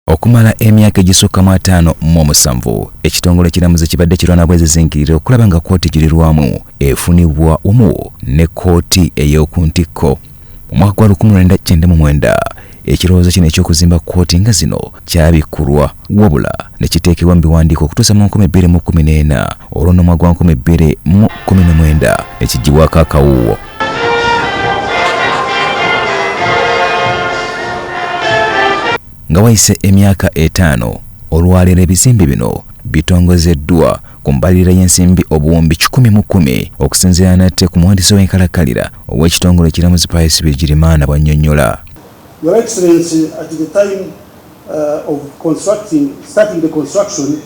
Okumala emyaka egisukka mu 57 ekitongole kiramuzi kibadde kirwana bwezizingirira okulaba nga kkooti girirwamu efunibwa wamu ne kkooti ey'okuntikko. Mu mwaka gwa 1999 ekirowoozo kino eky'okuzimba kkooti nga zino kyabikkulwa wabula ne kiteekebwa mu biwandiiko okutuusa mu 2014 olwo n'omwaka gwa 2019 ekiggyibwako akawuuwo. Nga wayise emyaka 5 olwaleero ebizimbe bino bitongozeddwa ku mbalirira y'ensimbi obuwumbi 110 okusinziira nate ku muwandiisi w'enkalakkalira ow'ekitongole kiramuzi Pius Bigirimana bw'annyonnyola. Your Excellency, at the time of starting the construction,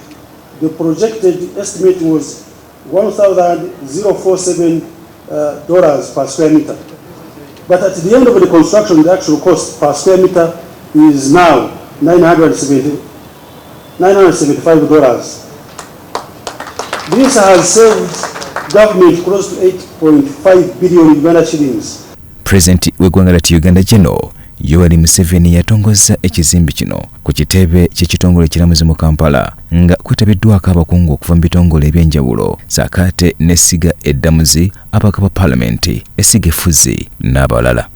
the projected estimate was $1,047 per square meter. But at the end of the construction, the actual cost per square meter is now $975. This has saved government close to 8.5 billion Uganda shillings. President w'eggwanga lya Uganda General Yoweri Museveni yatongoza ekizimbe kino ku kitebe ky'ekitongole kiramuzi mu Kampala nga kwetabiddwako abakungu okuva mu bitongole ebyenjawulo Sakate ne Essiga Eddamuzi, ababaka ba Paalamenti, Essiga Effuzi n'abalala.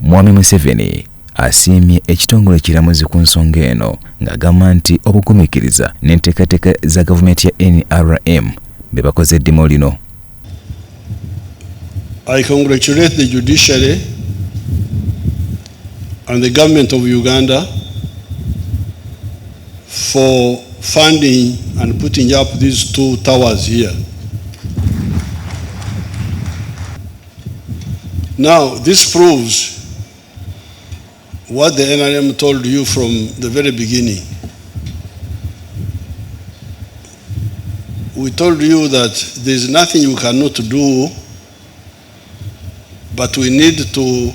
Mwami Museveni asiimye ekitongole kiramuzi ku nsonga eno ng'agamba nti obugumiikiriza n'enteekateeka za gavumenti ya NRM be bakoze eddimu lino. I congratulate the judiciary and the government of Uganda for funding and putting up these 2 towers here. Now, this proves what the NRM told you from the very beginning. We told you that there's nothing you cannot do, but we need to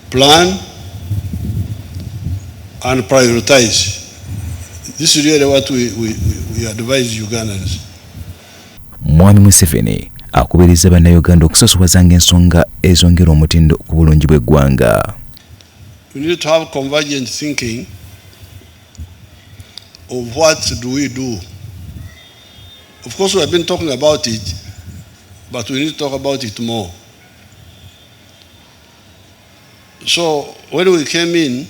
plan and prioritize. This is really what we advise Ugandans. Mwami Museveni akubiriza bannayuganda okusosobozanga ensonga ezongera omutindo ku bulungi bw'eggwanga. We need to have convergent thinking of what do we do. Of course, we have been talking about it, but we need to talk about it more. So when we came in,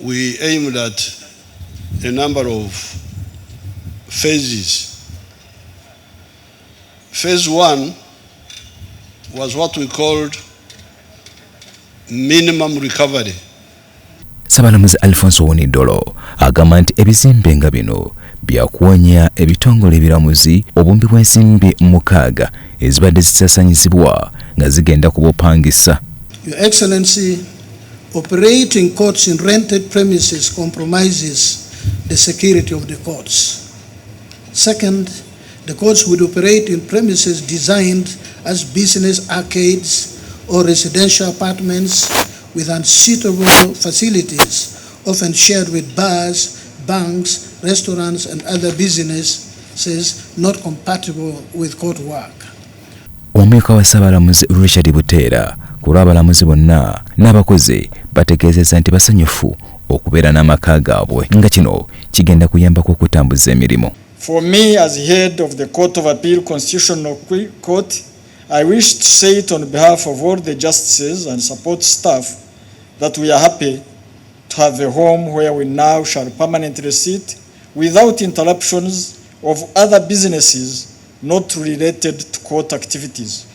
we aimed at a number of phases. Phase 1 was what we called minimum recovery. Sabalamuzi Alfonso Wonidolo agamba nti ebizimbe nga bino byakuwonya ebitongole ebiramuzi obumbi bw'ensimbi 6 ezibadde zisasanyizibwa nga zigenda ku bupangisa. Your Excellency, operating courts in rented premises compromises the security of the courts. Second, the courts would operate in premises designed as business arcades or residential apartments with unsuitable facilities, often shared with bars, banks, restaurants, and other businesses not compatible with court work. Omumyuka wa Ssaabalamuzi Richard Buteera ku lw'abalamuzi bonna n'abakozi bategeezezza nti basanyufu okubeera n'amaka gaabwe nga kino kigenda kuyambako okutambuza emirimu. For me, as head of the Court of Appeal Constitutional Court, I wish to say it on behalf of all the justices and support staff that we are happy to have a home where we now shall permanently sit without interruptions of other businesses not related to court activities.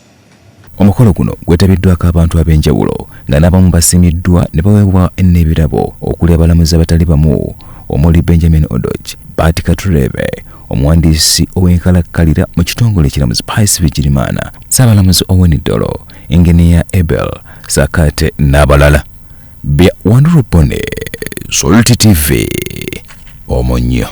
Omukolo guno gwetabiddwako abantu ab'enjawulo nga n'abamu basimiddwa ne baweebwa n'ebirabo okuli abalamuzi abatali bamu omuli Benjamin Odoj, Bati Katurebe, omuwandiisi ow'enkalakkalira mu kitongole ekiramuzi Pius Bigirimana, Ssaabalamuzi Owonidolo, Engineer Abel, Sakate n'abalala. Bya Wandurupone, Salty TV, Omonyo.